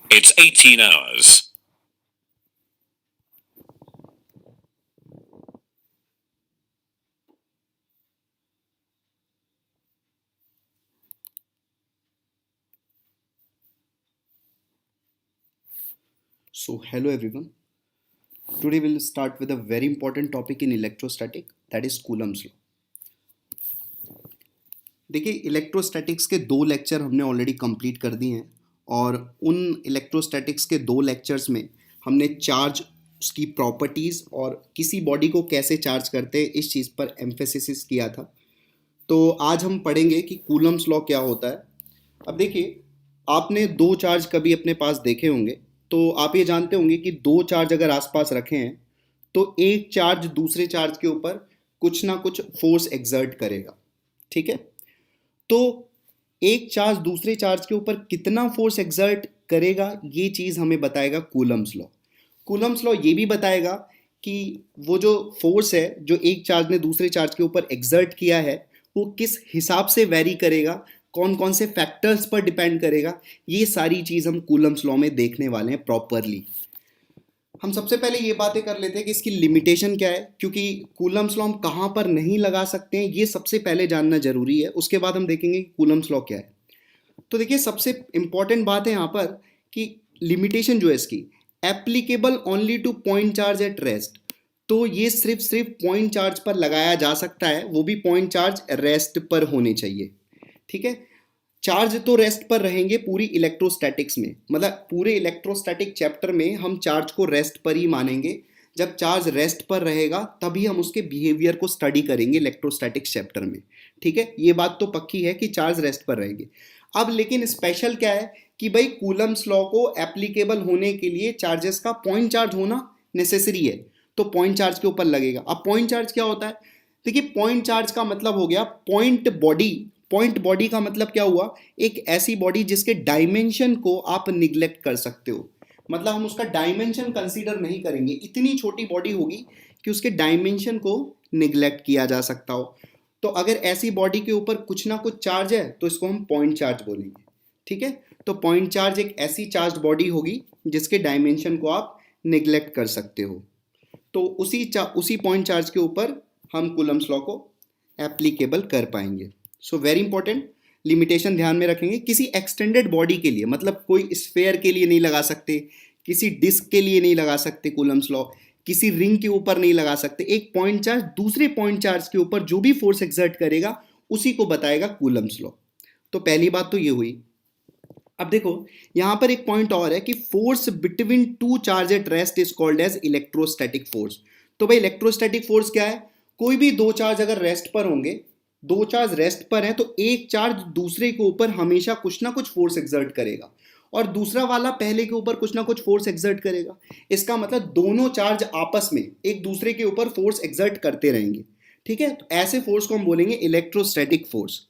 It's 18 hours. So, hello everyone. Today we'll start with a very important topic in electrostatic, that is Coulomb's law. देखिए, electrostatics के दो lecture हमने already complete कर दिए हैं और उन इलेक्ट्रोस्टैटिक्स के दो लेक्चर्स में हमने चार्ज की प्रॉपर्टीज़ और किसी बॉडी को कैसे चार्ज करते हैं इस चीज़ पर एम्फेसिस किया था। तो आज हम पढ़ेंगे कि कूलम्स लॉ क्या होता है। अब देखिए, आपने दो चार्ज कभी अपने पास देखे होंगे, तो आप ये जानते होंगे कि दो चार्ज अगर आसपास रखे हैं तो एक चार्ज दूसरे चार्ज के ऊपर कुछ ना कुछ फोर्स एक्सर्ट करेगा। ठीक है, तो एक चार्ज दूसरे चार्ज के ऊपर कितना फोर्स एक्सर्ट करेगा ये चीज़ हमें बताएगा कूलम्स लॉ। कूलम्स लॉ ये भी बताएगा कि वो जो फोर्स है जो एक चार्ज ने दूसरे चार्ज के ऊपर एक्सर्ट किया है वो किस हिसाब से वेरी करेगा, कौन कौन से फैक्टर्स पर डिपेंड करेगा। ये सारी चीज़ हम कूलम्स लॉ में देखने वाले हैं प्रॉपरली। हम सबसे पहले ये बातें कर लेते हैं कि इसकी लिमिटेशन क्या है, क्योंकि कूलम्स लॉ हम कहाँ पर नहीं लगा सकते हैं ये सबसे पहले जानना जरूरी है। उसके बाद हम देखेंगे कि कूलम्स लॉ क्या है। तो देखिए, सबसे इंपॉर्टेंट बात है यहाँ पर कि लिमिटेशन जो है इसकी, applicable only two point charge at rest. तो ये सिर्फ पॉइंट चार्ज पर लगाया जा सकता है, वो भी पॉइंट चार्ज रेस्ट पर होने चाहिए। ठीक है, चार्ज तो रेस्ट पर रहेंगे पूरी इलेक्ट्रोस्टैटिक्स में, मतलब पूरे इलेक्ट्रोस्टैटिक चैप्टर में हम चार्ज को रेस्ट पर ही मानेंगे। जब चार्ज रेस्ट पर रहेगा तभी हम उसके बिहेवियर को स्टडी करेंगे इलेक्ट्रोस्टैटिक्स चैप्टर में। ठीक है, ये बात तो पक्की है कि चार्ज रेस्ट पर रहेंगे। अब लेकिन स्पेशल क्या है कि भाई कूलम्स लॉ को एप्लीकेबल होने के लिए चार्जेस का पॉइंट चार्ज होना नेसेसरी है, तो पॉइंट चार्ज के ऊपर लगेगा। अब पॉइंट चार्ज क्या होता है? देखिए, पॉइंट चार्ज का मतलब हो गया पॉइंट बॉडी। पॉइंट बॉडी का मतलब क्या हुआ? एक ऐसी बॉडी जिसके डायमेंशन को आप निग्लेक्ट कर सकते हो, मतलब हम उसका डायमेंशन कंसीडर नहीं करेंगे। इतनी छोटी बॉडी होगी कि उसके डायमेंशन को निग्लेक्ट किया जा सकता हो। तो अगर ऐसी बॉडी के ऊपर कुछ ना कुछ चार्ज है तो इसको हम पॉइंट चार्ज बोलेंगे। ठीक है, तो पॉइंट चार्ज एक ऐसी चार्ज बॉडी होगी जिसके डायमेंशन को आप निग्लेक्ट कर सकते हो। तो उसी पॉइंट चार्ज के ऊपर हम कूलम्स लॉ को एप्लीकेबल कर पाएंगे। सो वेरी इंपॉर्टेंट, लिमिटेशन ध्यान में रखेंगे। किसी एक्सटेंडेड बॉडी के लिए, मतलब कोई स्फेयर के लिए नहीं लगा सकते, किसी डिस्क के लिए नहीं लगा सकते कूलम्स लॉ, किसी रिंग के ऊपर नहीं लगा सकते। एक पॉइंट चार्ज दूसरे पॉइंट चार्ज के ऊपर जो भी फोर्स एक्सर्ट करेगा उसी को बताएगा कूलम्स लॉ। तो पहली बात तो ये हुई। अब देखो, यहां पर एक पॉइंट और है कि force between two charge at rest is called as electrostatic force. तो भाई इलेक्ट्रोस्टैटिक फोर्स क्या है? कोई भी दो चार्ज अगर रेस्ट पर होंगे, दो चार्ज रेस्ट पर है, तो एक चार्ज दूसरे के ऊपर हमेशा कुछ ना कुछ फोर्स एक्सर्ट करेगा और दूसरा वाला पहले के ऊपर कुछ ना कुछ फोर्स एक्सर्ट करेगा। इसका मतलब दोनों चार्ज आपस में एक दूसरे के ऊपर फोर्स एक्सर्ट करते रहेंगे। ठीक है, तो ऐसे फोर्स को हम बोलेंगे इलेक्ट्रोस्टैटिक फोर्स।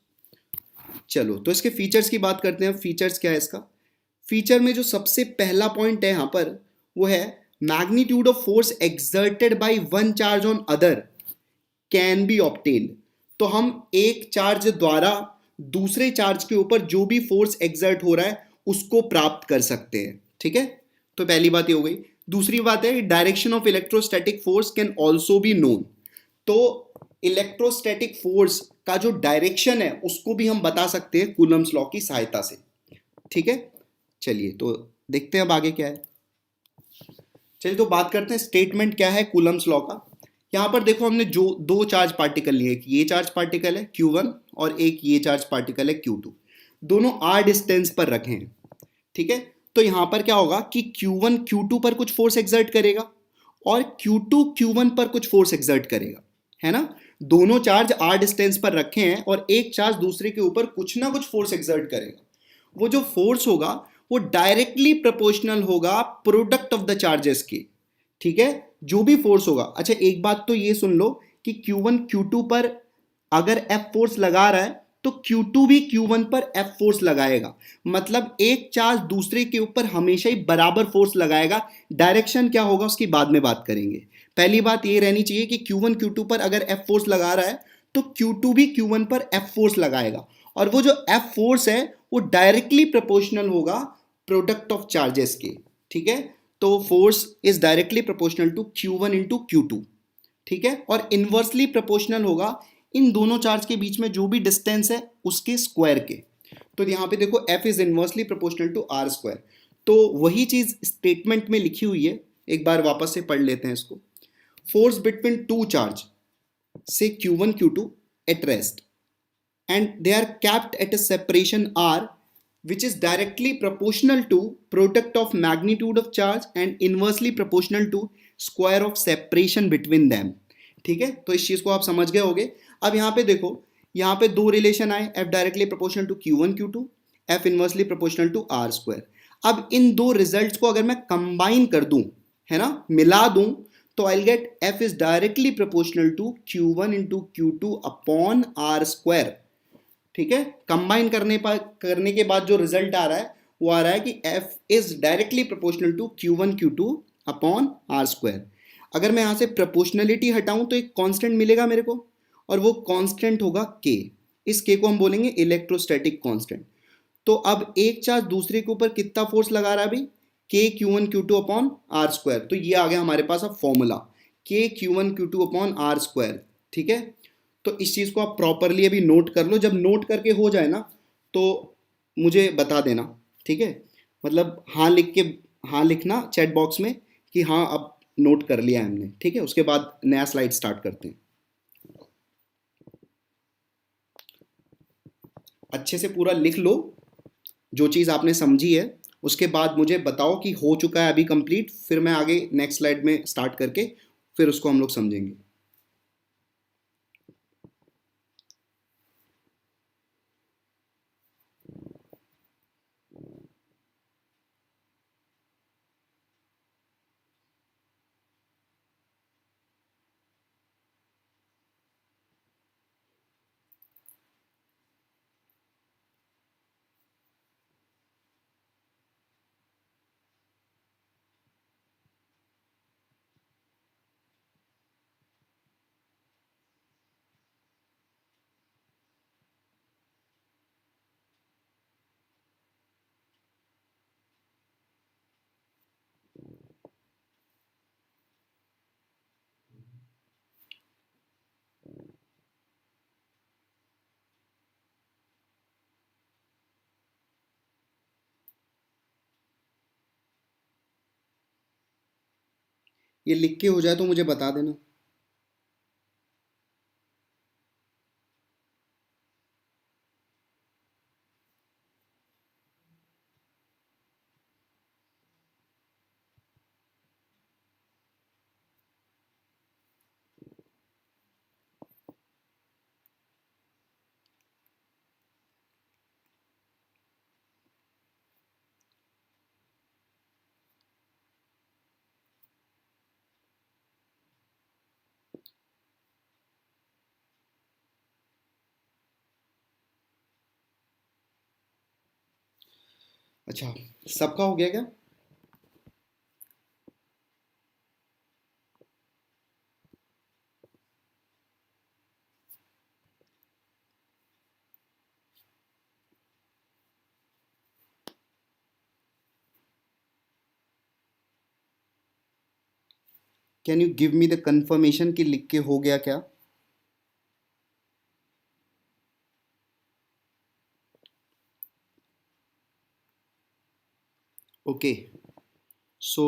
चलो, तो इसके फीचर्स की बात करते हैं। फीचर्स क्या है इसका? फीचर में जो सबसे पहला पॉइंट है यहाँ पर वो है magnitude of force exerted by one charge on other can be obtained. तो हम एक चार्ज द्वारा दूसरे चार्ज के ऊपर जो भी फोर्स एक्सर्ट हो रहा है उसको प्राप्त कर सकते हैं। ठीक है, तो पहली बात ये हो गई। दूसरी बात है direction of electrostatic force can also be known. तो इलेक्ट्रोस्टैटिक फोर्स का जो डायरेक्शन है उसको भी हम बता सकते हैं कूलम्स लॉ की सहायता से। ठीक है, चलिए तो देखते हैं अब आगे क्या है। चलिए तो बात करते हैं स्टेटमेंट क्या है कूलम्स लॉ का। यहां पर देखो, हमने जो दो चार्ज पार्टिकल लिए, एक ये चार्ज पार्टिकल है Q1 और एक ये चार्ज पार्टिकल है Q2, दोनों r डिस्टेंस पर रखे हैं। ठीक है, तो यहां पर क्या होगा कि Q1 Q2 पर कुछ फोर्स एक्सर्ट करेगा और Q2 Q1 पर कुछ फोर्स एक्सर्ट करेगा, है ना। दोनों चार्ज r डिस्टेंस पर रखे हैं और एक चार्ज दूसरे के ऊपर कुछ ना कुछ फोर्स एक्सर्ट करेगा। वो जो फोर्स होगा वो डायरेक्टली प्रोपोर्शनल होगा प्रोडक्ट ऑफ द चार्जेस के। ठीक है, जो भी फोर्स होगा। अच्छा, एक बात तो ये सुन लो कि Q1 Q2 पर अगर F फोर्स लगा रहा है तो Q2 भी Q1 पर F फोर्स लगाएगा, मतलब एक चार्ज दूसरे के ऊपर हमेशा ही बराबर फोर्स लगाएगा। डायरेक्शन क्या होगा उसकी बाद में बात करेंगे। पहली बात ये रहनी चाहिए कि Q1 Q2 पर अगर F फोर्स लगा रहा है तो Q2 भी Q1 पर F फोर्स लगाएगा और वो जो F फोर्स है वो डायरेक्टली प्रोपोर्शनल होगा प्रोडक्ट ऑफ चार्जेस के, ठीक है। तो force is directly proportional to Q1 into Q2, ठीक है, और इन्वर्सली प्रोपोर्शनल होगा इन दोनों चार्ज के बीच में जो भी डिस्टेंस है उसके स्क्वायर के। तो यहाँ पे देखो F is inversely proportional to R square, तो वही चीज स्टेटमेंट में लिखी हुई है, एक बार वापस से पढ़ लेते हैं इसको। फोर्स बिटवीन टू चार्ज से Q1 Q2 at rest and they are capped at a separation r which is directly proportional to product of magnitude of charge and inversely proportional to square of separation between them, ठीक है। तो इस चीज को आप समझ गए होगे। अब यहाँ पे देखो, यहाँ पे दो रिलेशन आए, f directly proportional to Q1 Q2, f inversely proportional to R square. अब इन दो रिजल्ट्स को अगर मैं कंबाइन कर दूं, है ना, मिला दूं, तो I get f is directly proportional to Q1 into Q2 upon R square, ठीक है। कंबाइन करने के बाद जो रिजल्ट आ रहा है वो आ रहा है कि f is directly proportional to Q1 Q2 upon R square. अगर मैं यहां से प्रोपोर्शनलिटी हटाऊं तो एक कांस्टेंट मिलेगा मेरे को, और वो कांस्टेंट होगा k। इस k को हम बोलेंगे इलेक्ट्रोस्टैटिक कांस्टेंट। तो अब एक चार्ज दूसरे के ऊपर कितना फोर्स लगा रहा है भाई, k Q1 Q2 upon R square. तो ये आ गया हमारे पास अब formula, k Q1 Q2 upon R square, ठीक है। तो इस चीज़ को आप प्रॉपरली अभी नोट कर लो, जब नोट करके हो जाए ना तो मुझे बता देना, ठीक है। मतलब हाँ लिख के, हाँ लिखना चैट बॉक्स में कि हाँ अब नोट कर लिया है हमने, ठीक है। उसके बाद नया स्लाइड स्टार्ट करते हैं। अच्छे से पूरा लिख लो जो चीज़ आपने समझी है, उसके बाद मुझे बताओ कि हो चुका है अभी कंप्लीट, फिर मैं आगे नेक्स्ट स्लाइड में स्टार्ट करके फिर उसको हम लोग समझेंगे। ये लिख के हो जाए तो मुझे बता देना। अच्छा, सबका हो गया क्या? Can you give me the confirmation कि लिख के हो गया क्या? ओके, सो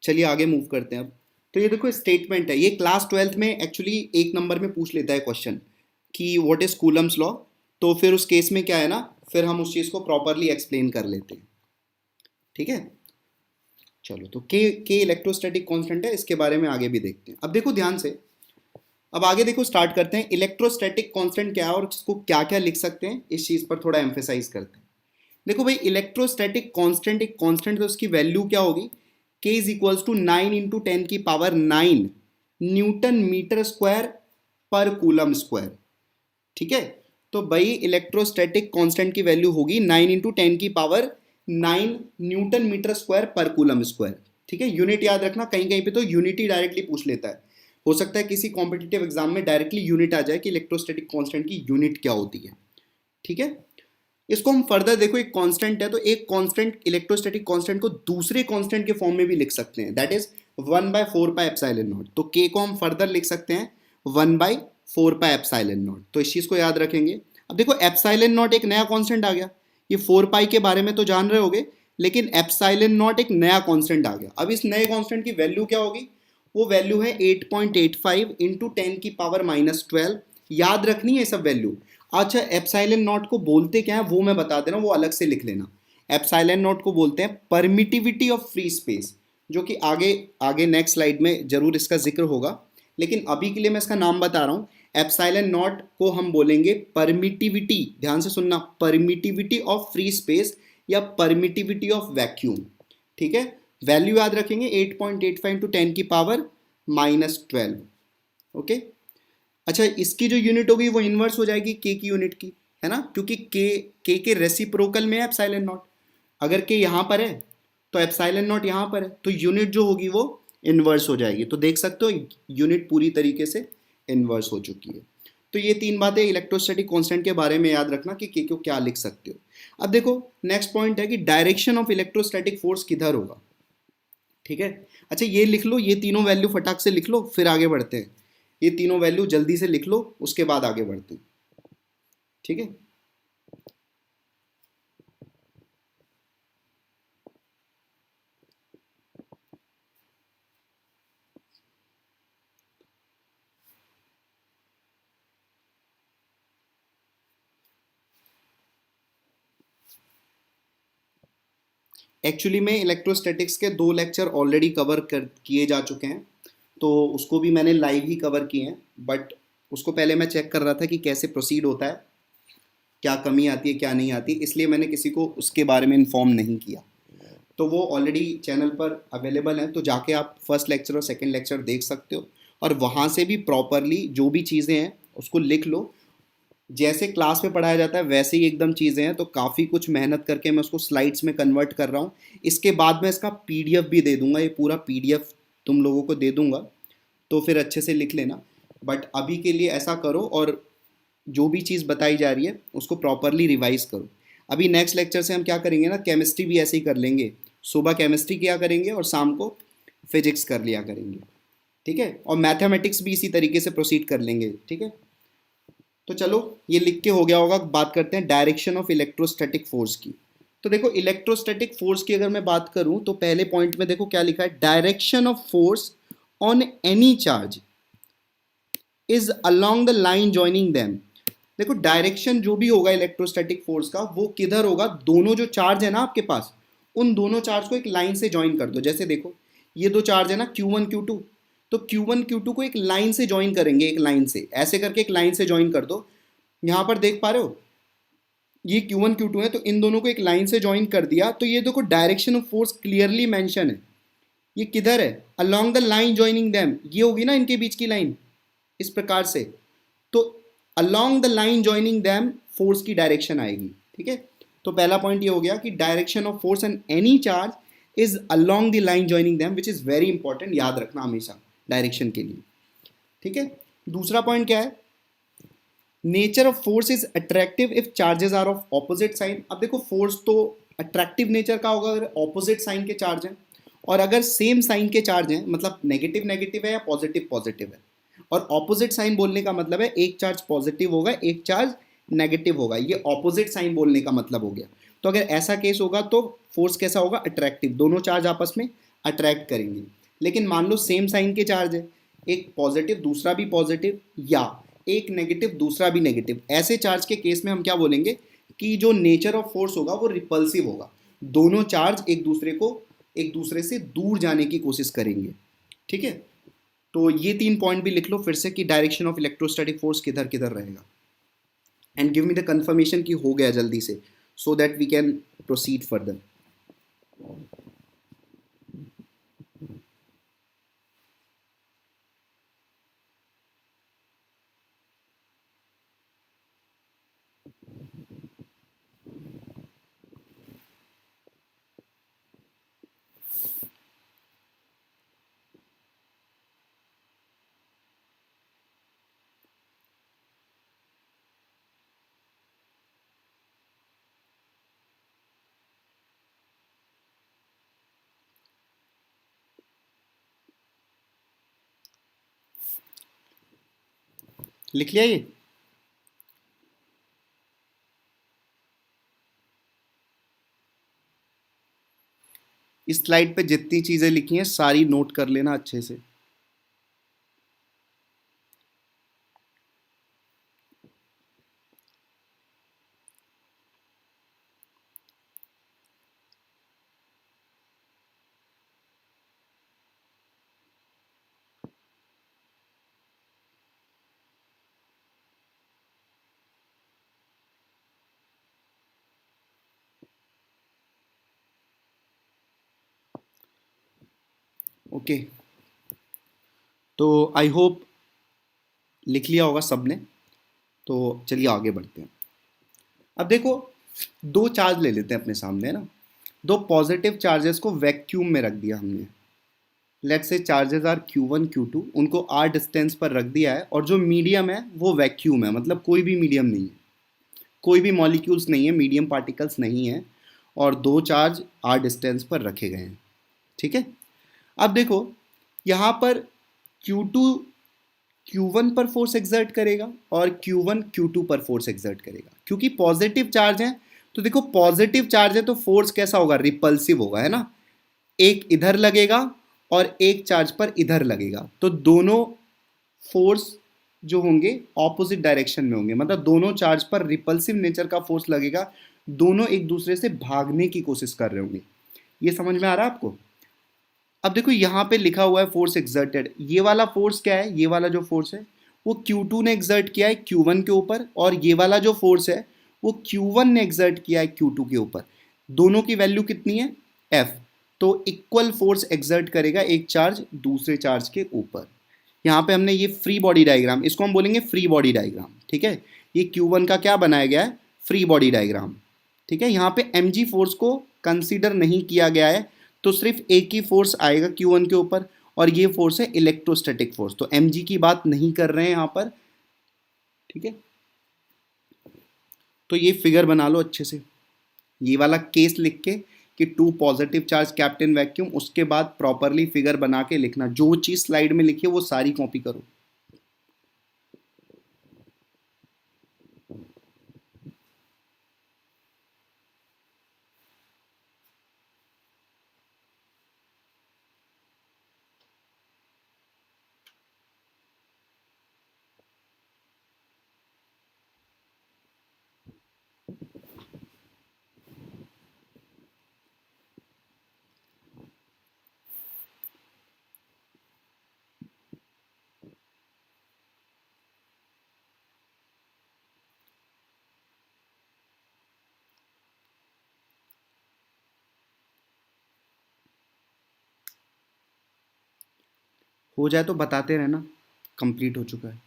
चलिए आगे मूव करते हैं अब। तो ये देखो स्टेटमेंट है, ये क्लास 12th में एक्चुअली एक नंबर में पूछ लेता है क्वेश्चन कि व्हाट इज कूलम्स लॉ। तो फिर उस केस में क्या है ना, फिर हम उस चीज़ को प्रॉपरली एक्सप्लेन कर लेते हैं, ठीक है। चलो, तो के इलेक्ट्रोस्टैटिक कांस्टेंट है, इसके बारे में आगे भी देखते हैं। अब देखो ध्यान से, अब आगे देखो स्टार्ट करते हैं। इलेक्ट्रोस्टैटिक कांस्टेंट क्या है और इसको क्या क्या लिख सकते हैं, इस चीज़ पर थोड़ा एम्फेसाइज करते हैं। देखो भाई, इलेक्ट्रोस्टैटिक कांस्टेंट, एक कांस्टेंट तो उसकी वैल्यू क्या होगी, k is equals to 9 into 10 की पावर 9 न्यूटन मीटर स्क्वायर पर कूलम स्क्वायर, ठीक है। तो भाई इलेक्ट्रोस्टैटिक कांस्टेंट की वैल्यू होगी 9 इंटू 10 की पावर 9 न्यूटन मीटर स्क्वायर पर कूलम स्क्वायर, ठीक है। यूनिट याद रखना, कहीं कहीं पे तो यूनिट ही डायरेक्टली पूछ लेता है। हो सकता है किसी कॉम्पिटिटिव एग्जाम में डायरेक्टली यूनिट आ जाए कि इलेक्ट्रोस्टैटिक कांस्टेंट की यूनिट क्या होती है, ठीक है। इसको हम फर्दर देखो, एक कांस्टेंट है तो एक कांस्टेंट, इलेक्ट्रोस्टैटिक कांस्टेंट को दूसरे कांस्टेंट के फॉर्म में भी लिख सकते हैं, दैट इज 1/4πε0। तो k को हम फर्दर लिख सकते हैं 1/4πε0। तो इस चीज को याद रखेंगे। अब देखो एप्सिलॉन नॉट एक नया कांस्टेंट आ गया, ये 4π के बारे में तो जान रहे होगे, लेकिन एप्सिलॉन नॉट एक नया कांस्टेंट आ गया। अब इस नए कांस्टेंट की वैल्यू क्या होगी? वो वैल्यू है 8.85 इंटू 10⁻12। याद रखनी है सब वैल्यू। अच्छा, एप्सिलॉन नॉट को बोलते क्या है वो मैं बता दे रहा हूँ, वो अलग से लिख लेना। एप्सिलॉन नॉट को बोलते हैं परमिटिविटी ऑफ फ्री स्पेस, जो कि आगे आगे नेक्स्ट स्लाइड में जरूर इसका जिक्र होगा, लेकिन अभी के लिए मैं इसका नाम बता रहा हूँ। एप्सिलॉन नॉट को हम बोलेंगे परमिटिविटी, ध्यान से सुनना, परमिटिविटी ऑफ फ्री स्पेस या परमिटिविटी ऑफ वैक्यूम। ठीक है, वैल्यू याद रखेंगे 8.85 इंटू 10⁻12। ओके। अच्छा, इसकी जो यूनिट होगी वो इन्वर्स हो जाएगी के की यूनिट की, है ना, क्योंकि के रेसिप्रोकल में है एप्सिलॉन नॉट। अगर के यहाँ पर है तो एप्सिलॉन नॉट यहाँ पर है, तो यूनिट जो होगी वो इन्वर्स हो जाएगी। तो देख सकते हो यूनिट पूरी तरीके से इन्वर्स हो चुकी है। तो ये तीन बातें इलेक्ट्रोस्टैटिक कांस्टेंट के बारे में याद रखना कि के को क्या लिख सकते हो। अब देखो नेक्स्ट पॉइंट है कि डायरेक्शन ऑफ इलेक्ट्रोस्टैटिक फोर्स किधर होगा। ठीक है, अच्छा ये लिख लो, ये तीनों वैल्यू फटाक से लिख लो, फिर आगे बढ़ते हैं। ये तीनों वैल्यू जल्दी से लिख लो, उसके बाद आगे बढ़ते हैं। ठीक है, एक्चुअली में इलेक्ट्रोस्टैटिक्स के 2 लेक्चर ऑलरेडी कवर कर किए जा चुके हैं, तो उसको भी मैंने लाइव ही कवर किए हैं, बट उसको पहले मैं चेक कर रहा था कि कैसे प्रोसीड होता है, क्या कमी आती है क्या नहीं आती, इसलिए मैंने किसी को उसके बारे में इन्फॉर्म नहीं किया। तो वो ऑलरेडी चैनल पर अवेलेबल है, तो जाके आप फर्स्ट लेक्चर और सेकंड लेक्चर देख सकते हो, और वहाँ से भी प्रॉपरली जो भी चीज़ें हैं उसको लिख लो। जैसे क्लास में पढ़ाया जाता है वैसे ही एकदम चीज़ें हैं, तो काफ़ी कुछ मेहनत करके मैं उसको स्लाइड्स में कन्वर्ट कर रहा हूँ। इसके बाद मैं इसका पीडीएफ भी दे दूंगा, ये पूरा पीडीएफ तुम लोगों को दे दूंगा, तो फिर अच्छे से लिख लेना। बट अभी के लिए ऐसा करो, और जो भी चीज़ बताई जा रही है उसको प्रॉपरली रिवाइज करो। अभी नेक्स्ट लेक्चर से हम क्या करेंगे ना, केमिस्ट्री भी ऐसे ही कर लेंगे, सुबह केमिस्ट्री किया करेंगे और शाम को फिजिक्स कर लिया करेंगे। ठीक है, और मैथमेटिक्स भी इसी तरीके से प्रोसीड कर लेंगे। ठीक है, तो चलो ये लिख के हो गया होगा। बात करते हैं डायरेक्शन ऑफ इलेक्ट्रोस्टैटिक फोर्स की। तो देखो इलेक्ट्रोस्टैटिक फोर्स की अगर मैं बात करूं तो पहले पॉइंट में देखो क्या लिखा है, direction of force on any charge is along the line joining them. देखो डायरेक्शन जो भी होगा इलेक्ट्रोस्टैटिक फोर्स का, वो किधर होगा, दोनों जो चार्ज है ना आपके पास, उन दोनों चार्ज को एक लाइन से ज्वाइन कर दो। जैसे देखो ये दो चार्ज है ना Q1 Q2, तो Q1 Q2 को एक लाइन से ज्वाइन करेंगे, एक लाइन से ऐसे करके एक लाइन से ज्वाइन कर दो। यहाँ पर देख पा रहे हो ये Q1 Q2 है, तो इन दोनों को एक लाइन से ज्वाइन कर दिया, तो ये देखो direction of force clearly mention है। ये किधर है, along the line joining them, ये होगी ना इनके बीच की लाइन, इस प्रकार से। तो along the line joining them force की डायरेक्शन आएगी। ठीक है, तो पहला पॉइंट ये हो गया कि direction of force and any charge is along the line joining them, which is very important, याद रखना हमेशा डायरेक्शन के लिए। ठीक है, दूसरा पॉइंट क्या है, nature of force is attractive if charges are of opposite sign. अब देखो फोर्स तो अट्रैक्टिव नेचर का होगा अगर ऑपोजिट साइन के चार्ज हैं, और अगर सेम साइन के चार्ज हैं, मतलब नेगेटिव नेगेटिव है या पॉजिटिव पॉजिटिव है। और ऑपोजिट साइन बोलने का मतलब है एक चार्ज पॉजिटिव होगा एक चार्ज नेगेटिव होगा, ये ऑपोजिट साइन बोलने का मतलब हो गया। तो अगर ऐसा केस होगा तो फोर्स कैसा होगा, अट्रैक्टिव, दोनों चार्ज आपस में अट्रैक्ट करेंगे। लेकिन मान लो सेम साइन के चार्ज है, एक पॉजिटिव दूसरा भी पॉजिटिव, या एक नेगेटिव दूसरा भी नेगेटिव, ऐसे चार्ज के केस में हम क्या बोलेंगे कि जो नेचर ऑफ फोर्स होगा वो रिपल्सिव होगा, दोनों चार्ज एक दूसरे से दूर जाने की कोशिश करेंगे। ठीक है, तो ये 3 पॉइंट भी लिख लो फिर से कि डायरेक्शन ऑफ इलेक्ट्रोस्टैटिक फोर्स किधर किधर रहेगा, and give me the confirmation कि हो गया जल्दी से, so that we can proceed further. लिख लिया ये? इस स्लाइड पे जितनी चीजें लिखी हैं सारी नोट कर लेना अच्छे से। ओके, तो आई होप लिख लिया होगा सबने। तो चलिए आगे बढ़ते हैं। अब देखो, दो चार्ज ले लेते हैं अपने सामने, है ना। दो पॉजिटिव चार्जेस को वैक्यूम में रख दिया हमने। Let's say charges are Q1 Q2, उनको R डिस्टेंस पर रख दिया है, और जो मीडियम है वो वैक्यूम है, मतलब कोई भी मीडियम नहीं है, कोई भी मॉलिक्यूल्स नहीं है, मीडियम पार्टिकल्स नहीं है, और दो चार्ज R डिस्टेंस पर रखे गए हैं। ठीक है। अब देखो, यहाँ पर Q2 Q1 पर फोर्स एक्सर्ट करेगा और Q1 Q2 पर फोर्स एक्सर्ट करेगा, क्योंकि पॉजिटिव चार्ज है। तो देखो, पॉजिटिव चार्ज है तो फोर्स कैसा होगा? रिपल्सिव होगा, है ना। एक इधर लगेगा और एक चार्ज पर इधर लगेगा, तो दोनों फोर्स जो होंगे ऑपोजिट डायरेक्शन में होंगे, मतलब दोनों चार्ज पर रिपल्सिव नेचर का फोर्स लगेगा, दोनों एक दूसरे से भागने की कोशिश कर रहे होंगे। ये समझ में आ रहा है आपको? अब देखो, यहां पे लिखा हुआ है फोर्स एक्सर्टेड, ये वाला फोर्स क्या है? ये वाला जो फोर्स है वो Q2 ने एक्सर्ट किया है Q1 के ऊपर, और ये वाला जो फोर्स है वो Q1 ने एक्सर्ट किया है Q2 के ऊपर। दोनों की वैल्यू कितनी है? F। तो इक्वल फोर्स एक्सर्ट करेगा एक चार्ज दूसरे चार्ज के ऊपर। यहाँ पे हमने ये फ्री बॉडी डायग्राम, इसको हम बोलेंगे फ्री बॉडी डायग्राम। ठीक है, ये Q1 का क्या बनाया गया है? Free body diagram. ठीक है, यहाँ पे mg फोर्स को कंसीडर नहीं किया गया है, तो सिर्फ एक ही फोर्स आएगा Q1 के ऊपर, और ये फोर्स है इलेक्ट्रोस्टैटिक फोर्स, तो mg की बात नहीं कर रहे हैं यहाँ पर। ठीक है, तो ये फिगर बना लो अच्छे से, ये वाला केस लिख के कि two positive charge kept in vacuum, उसके बाद प्रॉपरली फिगर बना के लिखना, जो चीज स्लाइड में लिखी है वो सारी कॉपी करो। हो जाए तो बताते रहना, कंप्लीट हो चुका है।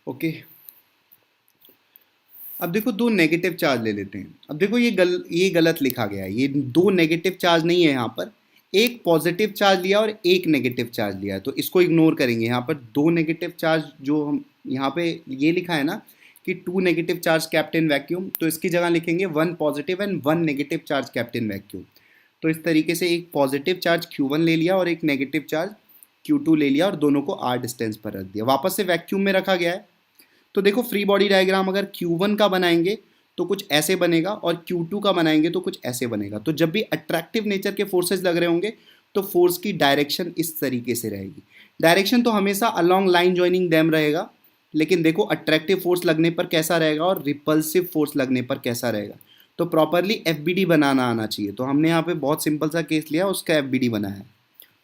ओके, अब देखो दो नेगेटिव चार्ज ले लेते हैं। अब देखो, ये गलत लिखा गया है, ये दो नेगेटिव चार्ज नहीं है यहाँ पर, एक पॉजिटिव चार्ज लिया और एक नेगेटिव चार्ज लिया है, तो इसको इग्नोर करेंगे। यहाँ पर दो नेगेटिव चार्ज, जो हम यहाँ पे ये लिखा है ना कि two negative charge kept in vacuum, तो इसकी जगह लिखेंगे one positive and one negative charge kept in vacuum. तो इस तरीके से एक पॉजिटिव चार्ज Q1 ले लिया और एक नेगेटिव चार्ज Q2 ले लिया, और दोनों को R डिस्टेंस पर रख दिया, वापस से वैक्यूम में रखा गया है। तो देखो, फ्री बॉडी डायग्राम अगर Q1 का बनाएंगे तो कुछ ऐसे बनेगा, और Q2 का बनाएंगे तो कुछ ऐसे बनेगा। तो जब भी अट्रैक्टिव नेचर के फोर्सेस लग रहे होंगे तो फोर्स की डायरेक्शन इस तरीके से रहेगी। डायरेक्शन तो हमेशा अलोंग लाइन जॉइनिंग दैम रहेगा, लेकिन देखो अट्रैक्टिव फोर्स लगने पर कैसा रहेगा और रिपल्सिव फोर्स लगने पर कैसा रहेगा। तो प्रॉपरली FBD बनाना आना चाहिए। तो हमने यहाँ पे बहुत सिंपल सा केस लिया, उसका FBD बनाया है,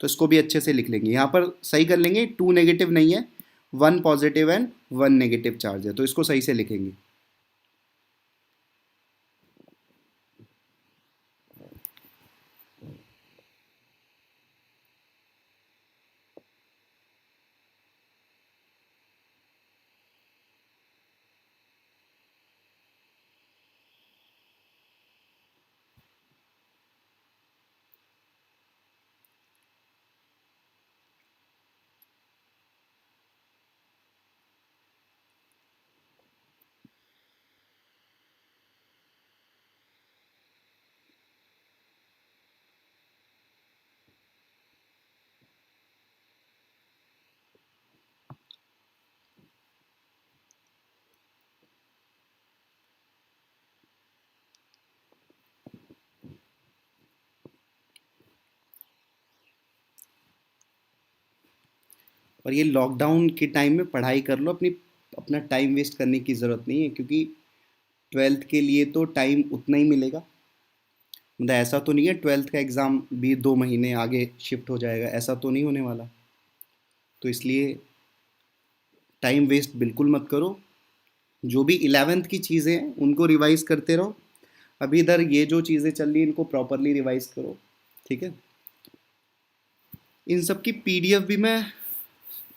तो इसको भी अच्छे से लिख लेंगे। यहाँ पर सही कर लेंगे, टू नेगेटिव नहीं है, one positive and one negative charge है, तो इसको सही से लिखेंगे। और ये लॉकडाउन के टाइम में पढ़ाई कर लो, अपना टाइम वेस्ट करने की ज़रूरत नहीं है, क्योंकि ट्वेल्थ के लिए तो टाइम उतना ही मिलेगा। मतलब ऐसा तो नहीं है ट्वेल्थ का एग्ज़ाम भी 2 महीने आगे शिफ्ट हो जाएगा, ऐसा तो नहीं होने वाला। तो इसलिए टाइम वेस्ट बिल्कुल मत करो। जो भी 11th की चीज़ें हैं उनको रिवाइज करते रहो। अभी इधर ये जो चीज़ें चल रही हैं इनको प्रॉपरली रिवाइज करो, ठीक है। इन सब की पीडीएफ भी मैं,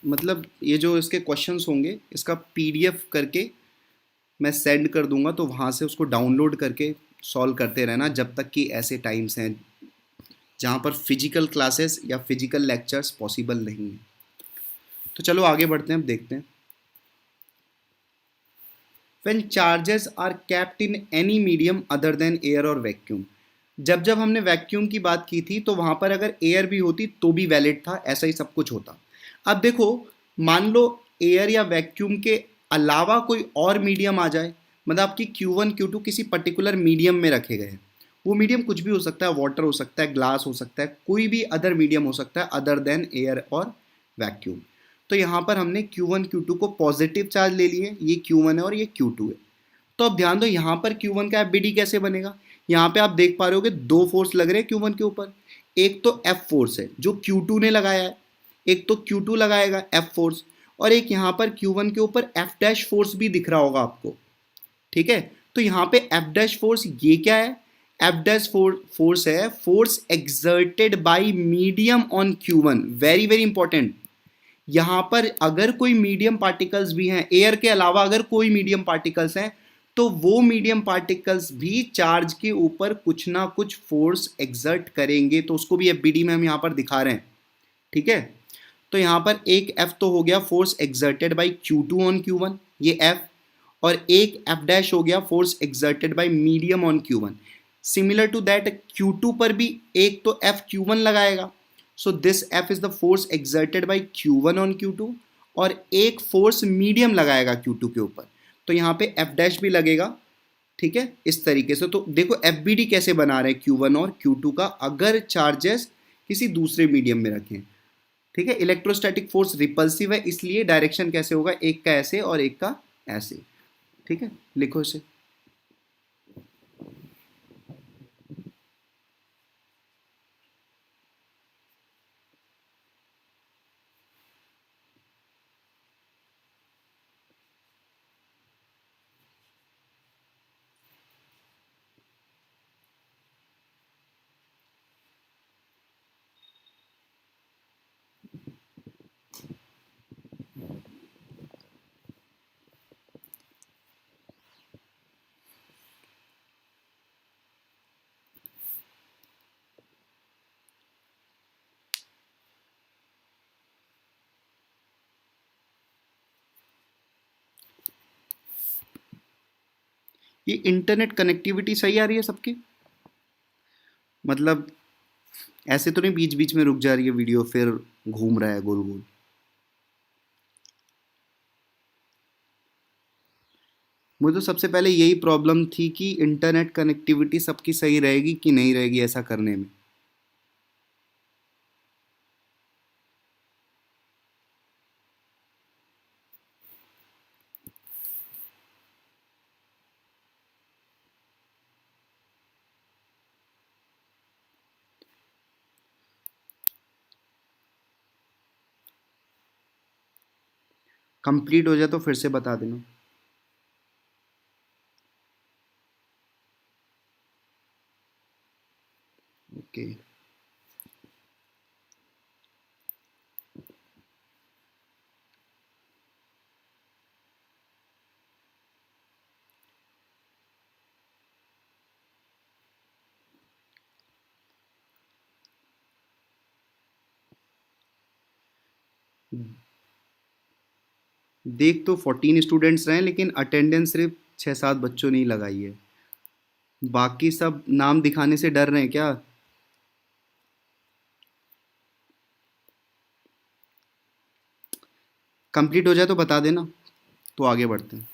मतलब ये जो इसके क्वेश्चंस होंगे इसका पीडीएफ करके मैं सेंड कर दूंगा, तो वहाँ से उसको डाउनलोड करके सॉल्व करते रहना जब तक कि ऐसे टाइम्स हैं जहाँ पर फिजिकल क्लासेस या फिजिकल लेक्चर्स पॉसिबल नहीं है। तो चलो आगे बढ़ते हैं, अब देखते हैं। When charges are kept in any medium other than air और वैक्यूम। जब जब हमने वैक्यूम की बात की थी तो वहाँ पर अगर एयर भी होती तो भी वैलिड था, ऐसा ही सब कुछ होता। अब देखो, मान लो एयर या वैक्यूम के अलावा कोई और मीडियम आ जाए, मतलब आपकी Q1 Q2 किसी पर्टिकुलर मीडियम में रखे गए हैं। वो मीडियम कुछ भी हो सकता है, वाटर हो सकता है, ग्लास हो सकता है, कोई भी अदर मीडियम हो सकता है अदर देन एयर और वैक्यूम। तो यहाँ पर हमने Q1 Q2 को पॉजिटिव चार्ज ले लिए, ये Q1 है और ये Q2 है। तो अब ध्यान दो यहाँ पर Q1 का एफबीडी कैसे बनेगा। यहाँ पे आप देख पा रहे हो कि दो फोर्स लग रहे हैं Q1 के ऊपर। एक तो F फोर्स है जो Q2 ने लगाया है, एक तो Q2 लगाएगा F फोर्स, और एक यहाँ पर Q1 के ऊपर F डैश फोर्स भी दिख रहा होगा आपको, ठीक है। तो यहाँ पे F डैश फोर्स ये क्या है, F डैश फोर्स है force exerted by medium on Q1। Very very important. यहाँ पर अगर कोई मीडियम पार्टिकल्स भी हैं, एयर के अलावा अगर कोई मीडियम पार्टिकल्स हैं, तो वो मीडियम पार्टिकल्स भी चार्ज के ऊपर कुछ ना कुछ फोर्स एक्सर्ट करेंगे। तो उसको भी एफबीडी में हम यहाँ पर दिखा रहे हैं, ठीक है। तो यहाँ पर एक F तो हो गया force exerted bye Q2 on Q1, ये F, और एक F डैश हो गया force exerted by medium on Q1। Similar to that Q2 पर भी एक तो F Q1 लगाएगा, so this F is the force exerted by Q1 on Q2, और एक फोर्स मीडियम लगाएगा Q2 के ऊपर, तो यहाँ पे F डैश भी लगेगा, ठीक है। इस तरीके से तो देखो एफबीडी कैसे बना रहे हैं Q1 और Q2 का, अगर चार्जेस किसी दूसरे मीडियम में रखें, ठीक है। इलेक्ट्रोस्टैटिक फोर्स रिपल्सिव है, इसलिए डायरेक्शन कैसे होगा, एक का ऐसे और एक का ऐसे, ठीक है। लिखो इसे। ये इंटरनेट कनेक्टिविटी सही आ रही है सबकी, मतलब ऐसे तो नहीं बीच बीच में रुक जा रही है वीडियो फिर घूम रहा है गोल गोल। मुझे तो सबसे पहले यही प्रॉब्लम थी कि इंटरनेट कनेक्टिविटी सबकी सही रहेगी कि नहीं रहेगी ऐसा करने में। कंप्लीट हो जाए तो फिर से बता देना। ओके। देख तो 14 स्टूडेंट्स रहे लेकिन अटेंडेंस सिर्फ 6-7 बच्चों ने ही लगाई है, बाकी सब नाम दिखाने से डर रहे हैं क्या। कंप्लीट हो जाए तो बता देना, तो आगे बढ़ते हैं।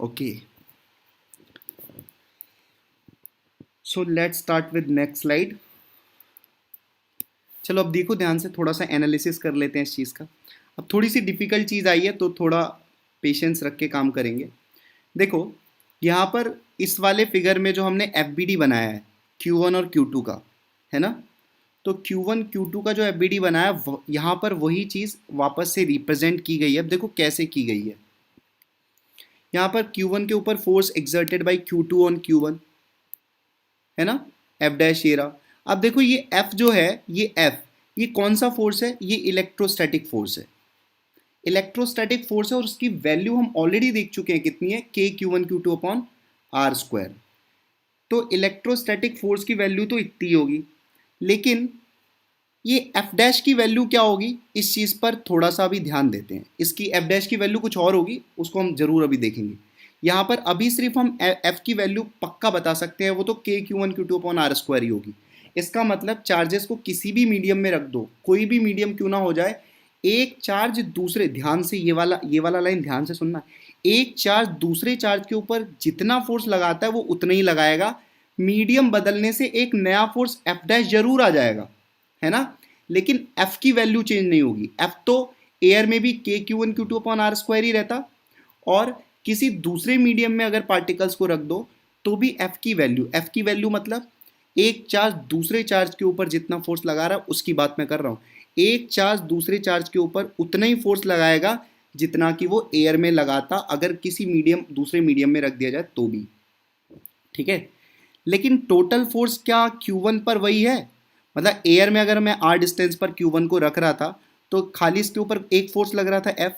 Okay, so let's start with next slide. चलो अब देखो ध्यान से, थोड़ा सा एनालिसिस कर लेते हैं इस चीज़ का। अब थोड़ी सी डिफ़िकल्ट चीज़ आई है तो थोड़ा पेशेंस रख के काम करेंगे। देखो यहाँ पर इस वाले फिगर में जो हमने एफ बनाया है Q1 और Q2 का, है ना, तो Q1 Q2 का जो एफ बनाया यहाँ पर वही चीज़ वापस से रिप्रेजेंट की गई है। अब देखो कैसे की गई है। यहाँ पर Q1 के ऊपर force exerted by Q2 on Q1, है ना, एफ डैश ये रहा। अब देखो ये एफ जो है, ये एफ, ये कौन सा फोर्स है, ये इलेक्ट्रोस्टैटिक फोर्स है। इलेक्ट्रोस्टैटिक फोर्स है और उसकी वैल्यू हम ऑलरेडी देख चुके हैं कितनी है, k Q1 Q2 upon R square. तो इलेक्ट्रोस्टैटिक फोर्स की वैल्यू तो इतनी होगी, लेकिन ये एफ डैश की वैल्यू क्या होगी, इस चीज़ पर थोड़ा सा भी ध्यान देते हैं। इसकी एफ डैश की वैल्यू कुछ और होगी, उसको हम जरूर अभी देखेंगे। यहाँ पर अभी सिर्फ हम एफ की वैल्यू पक्का बता सकते हैं, वो तो के Q1 Q2 upon R square ही होगी। इसका मतलब चार्जेस को किसी भी मीडियम में रख दो, कोई भी मीडियम क्यों ना हो जाए, एक चार्ज दूसरे, ध्यान से ये वाला लाइन ध्यान से सुनना, एक चार्ज दूसरे चार्ज के ऊपर जितना फोर्स लगाता है वो उतना ही लगाएगा। मीडियम बदलने से एक नया फोर्स एफ डैश जरूर आ जाएगा, है ना, लेकिन एफ की वैल्यू चेंज नहीं होगी। एफ तो एयर में भी के Q1 Q2 upon R square ही रहता, और किसी दूसरे मीडियम में अगर पार्टिकल्स को रख दो तो भी एफ की वैल्यू मतलब एक चार्ज दूसरे चार्ज के ऊपर जितना फोर्स लगा रहा है उसकी बात मैं कर रहा हूँ। एक चार्ज दूसरे चार्ज के ऊपर उतना ही फोर्स लगाएगा जितना कि वो एयर में लगाता अगर किसी मीडियम दूसरे मीडियम में रख दिया जाए तो भी, ठीक है। लेकिन टोटल फोर्स क्या Q1 पर वही है, मतलब एयर में अगर मैं आर डिस्टेंस पर Q1 को रख रहा था तो खाली इसके ऊपर एक फोर्स लग रहा था F,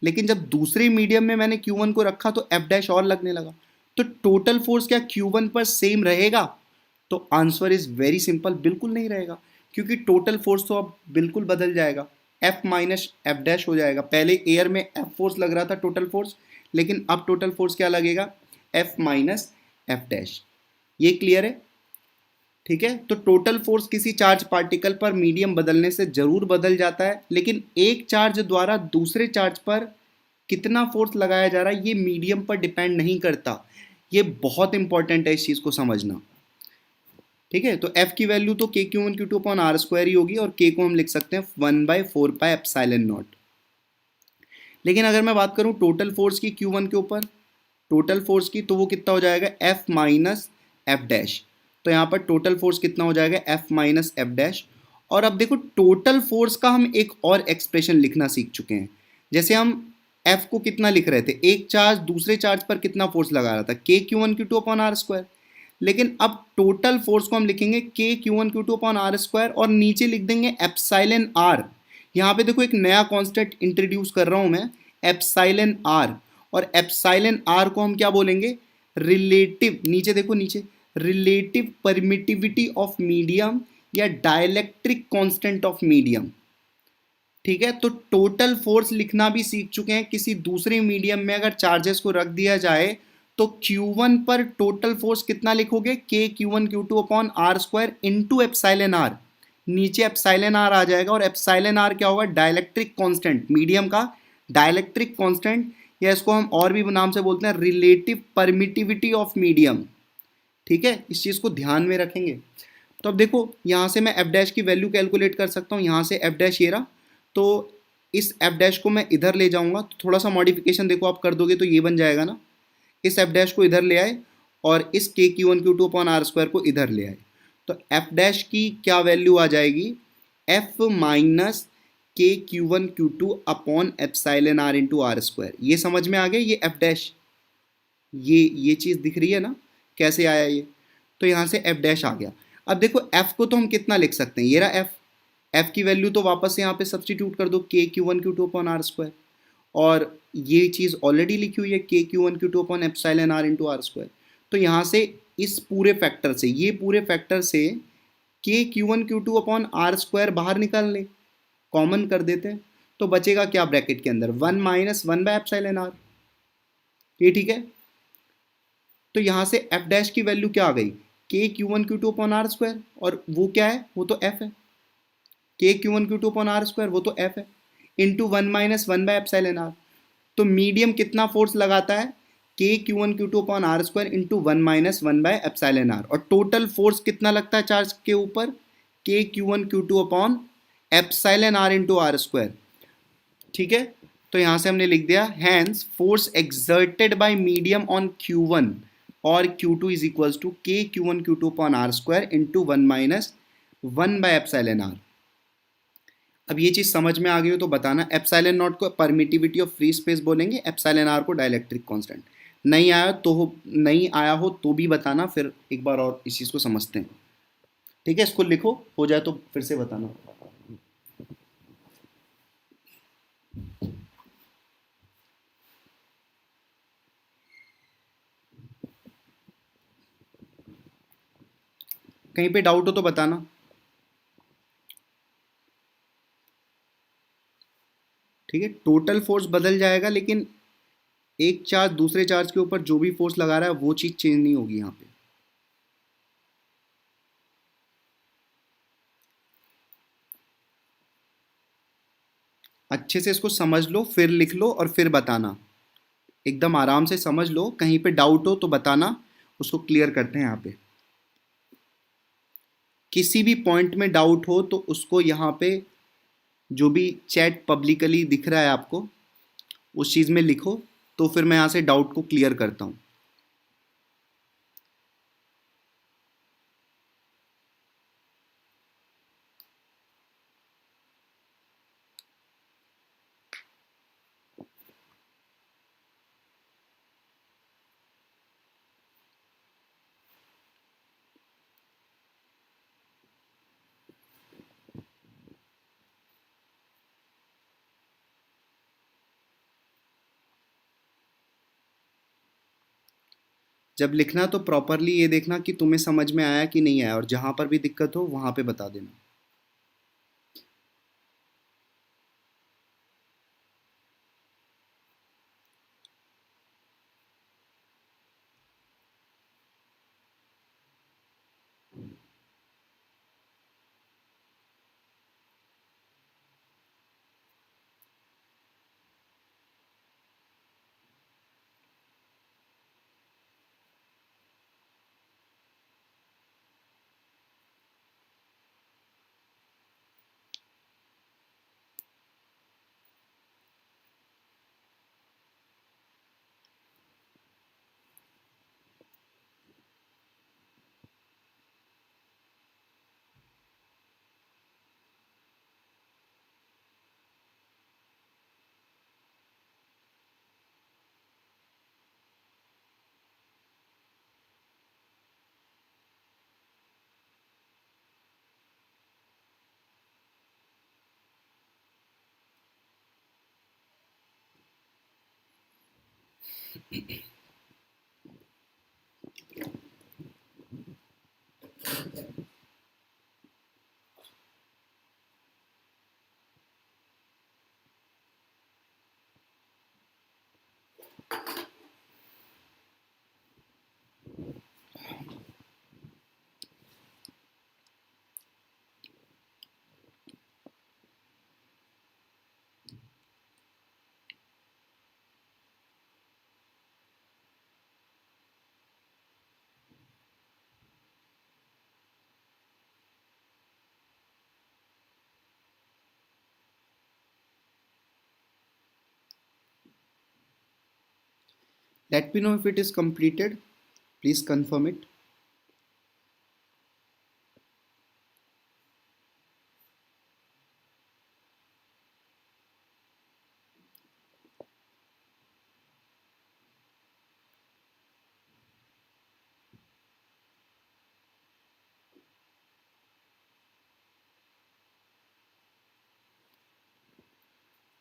लेकिन जब दूसरे मीडियम में मैंने Q1 को रखा तो F डैश और लगने लगा। तो टोटल फोर्स क्या Q1 पर सेम रहेगा? तो आंसर इज वेरी सिंपल, बिल्कुल नहीं रहेगा, क्योंकि टोटल फोर्स तो अब बिल्कुल बदल जाएगा, F माइनस एफ डैश हो जाएगा। पहले एयर में F फोर्स लग रहा था टोटल फोर्स, लेकिन अब टोटल फोर्स क्या लगेगा, F माइनस एफ डैश। ये क्लियर है? ठीक है, तो टोटल फोर्स किसी चार्ज पार्टिकल पर मीडियम बदलने से जरूर बदल जाता है, लेकिन एक चार्ज द्वारा दूसरे चार्ज पर कितना फोर्स लगाया जा रहा है ये मीडियम पर डिपेंड नहीं करता। ये बहुत इंपॉर्टेंट है इस चीज़ को समझना, ठीक है। तो F की वैल्यू तो के Q1 Q2 upon R square ही होगी, और K को हम लिख सकते हैं 1/4 एप्सिलॉन नॉट। लेकिन अगर मैं बात करूं टोटल फोर्स की Q1 के ऊपर, टोटल फोर्स की, तो वो कितना हो जाएगा, F माइनस एफ डैश। तो यहाँ पर टोटल फोर्स कितना हो जाएगा, F माइनस एफ डैश। और अब देखो टोटल फोर्स का हम एक और एक्सप्रेशन लिखना सीख चुके हैं। जैसे हम F को कितना लिख रहे थे, एक चार्ज दूसरे चार्ज पर कितना फोर्स लगा रहा था, के Q1 Q2 upon R square. लेकिन अब टोटल फोर्स को हम लिखेंगे के Q1 Q2 upon R square, और नीचे लिख देंगे एप्सिलॉन आर। यहाँ पे देखो एक नया कॉन्स्टेंट इंट्रोड्यूस कर रहा हूँ मैं, एप्सिलॉन आर। और एप्सिलॉन आर को हम क्या बोलेंगे, रिलेटिव, नीचे देखो नीचे, रिलेटिव परमिटिविटी ऑफ मीडियम या डाइलेक्ट्रिक कांस्टेंट ऑफ मीडियम, ठीक है। तो टोटल फोर्स लिखना भी सीख चुके हैं। किसी दूसरे मीडियम में अगर चार्जेस को रख दिया जाए तो Q1 पर टोटल फोर्स कितना लिखोगे, k Q1 Q2 upon R square into epsilon R. नीचे एप्सिलॉन आर आ जाएगा, और एप्सिलॉन आर क्या होगा, डाइलेक्ट्रिक कांस्टेंट, मीडियम का डाइलेक्ट्रिक कांस्टेंट, या इसको हम और भी नाम से बोलते हैं रिलेटिव परमिटिविटी ऑफ मीडियम, ठीक है। इस चीज़ को ध्यान में रखेंगे। तो अब देखो यहाँ से मैं एफ डैश की वैल्यू कैलकुलेट कर सकता हूँ। यहाँ से एफ डैश ये रहा, तो इस एफ डैश को मैं इधर ले जाऊँगा, तो थोड़ा सा मॉडिफिकेशन देखो आप कर दोगे तो ये बन जाएगा ना, इस एफ डैश को इधर ले आए और इस के Q1 Q2 upon R square को इधर ले आए, तो एफ डैश की क्या वैल्यू आ जाएगी, F minus k Q1 Q2 upon epsilon R into R square. ये समझ में आ गया, ये एफ डैश, ये चीज़ दिख रही है ना कैसे आया ये, तो यहाँ से एफ डैश आ गया। अब देखो एफ को तो हम कितना लिख सकते हैं, ये रहा एफ, एफ की वैल्यू तो वापस से यहाँ पे सब्सटीट्यूट कर दो, के Q1 Q2 upon R square, और ये चीज़ ऑलरेडी लिखी हुई है k Q1 Q2 upon epsilon R into R square. तो यहाँ से इस पूरे फैक्टर से, ये पूरे फैक्टर से के Q1 Q2 upon R square बाहर निकाल लें, कॉमन कर देते हैं, तो बचेगा क्या ब्रैकेट के अंदर, 1 माइनस 1 बाय एप्सिलॉन आर, ये ठीक है। तो यहाँ से एफ डैश की वैल्यू क्या आ गई, के Q1 Q2 upon R square, और वो क्या है, वो तो एफ है, k Q1 Q2 upon R square वो तो एफ है, into 1 minus 1 by epsilon R. तो मीडियम कितना फोर्स लगाता है, k Q1 Q2 upon R square into 1 minus 1 by epsilon R. और टोटल फोर्स कितना लगता है चार्ज के ऊपर, k Q1 Q2 upon epsilon R into R square. ठीक है, तो यहाँ से हमने लिख दिया hence force exerted by medium on Q1 और Q2 is equals to k Q1 Q2 upon R square into 1 minus 1 by epsilon R. अब ये चीज़ समझ में आ गई हो तो बताना। एप्सिलॉन नॉट को परमिटिविटी ऑफ फ्री स्पेस बोलेंगे, एप्सिलॉन आर को डाइलेक्ट्रिक कांस्टेंट। नहीं आया हो तो भी बताना, फिर एक बार और इस चीज़ को समझते हैं। ठीक है, इसको लिखो, हो जाए तो फिर से बताना। कहीं पे डाउट हो तो बताना। ठीक है, टोटल फोर्स बदल जाएगा, लेकिन एक चार्ज दूसरे चार्ज के ऊपर जो भी फोर्स लगा रहा है वो चीज़ चेंज नहीं होगी यहाँ पे। अच्छे से इसको समझ लो, फिर लिख लो और फिर बताना। एकदम आराम से समझ लो, कहीं पे डाउट हो तो बताना, उसको क्लियर करते हैं यहाँ पे। किसी भी पॉइंट में डाउट हो तो उसको यहाँ पे जो भी चैट पब्लिकली दिख रहा है आपको उस चीज़ में लिखो, तो फिर मैं यहाँ से डाउट को क्लियर करता हूँ। जब लिखना तो प्रॉपरली ये देखना कि तुम्हें समझ में आया कि नहीं आया, और जहाँ पर भी दिक्कत हो वहाँ पे बता देना। Let me know if it is completed. Please confirm it.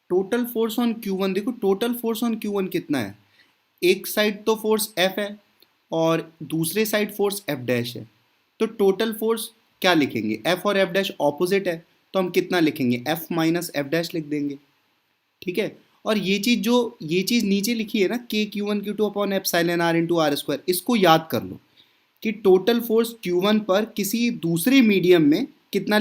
Total force on Q1, देखो टोटल फोर्स ऑन Q1 कितना है। एक साइड तो फोर्स F है और दूसरे साइड फोर्स F डैश है, तो टोटल फोर्स क्या लिखेंगे, F और F डैश ऑपोजिट है, तो हम कितना लिखेंगे, F माइनस F डैश लिख देंगे। ठीक है, और ये चीज़ नीचे लिखी है ना, k Q1 Q2 upon epsilon R into R square, इसको याद कर लो कि टोटल फोर्स Q1 पर किसी दूसरे मीडियम में कितना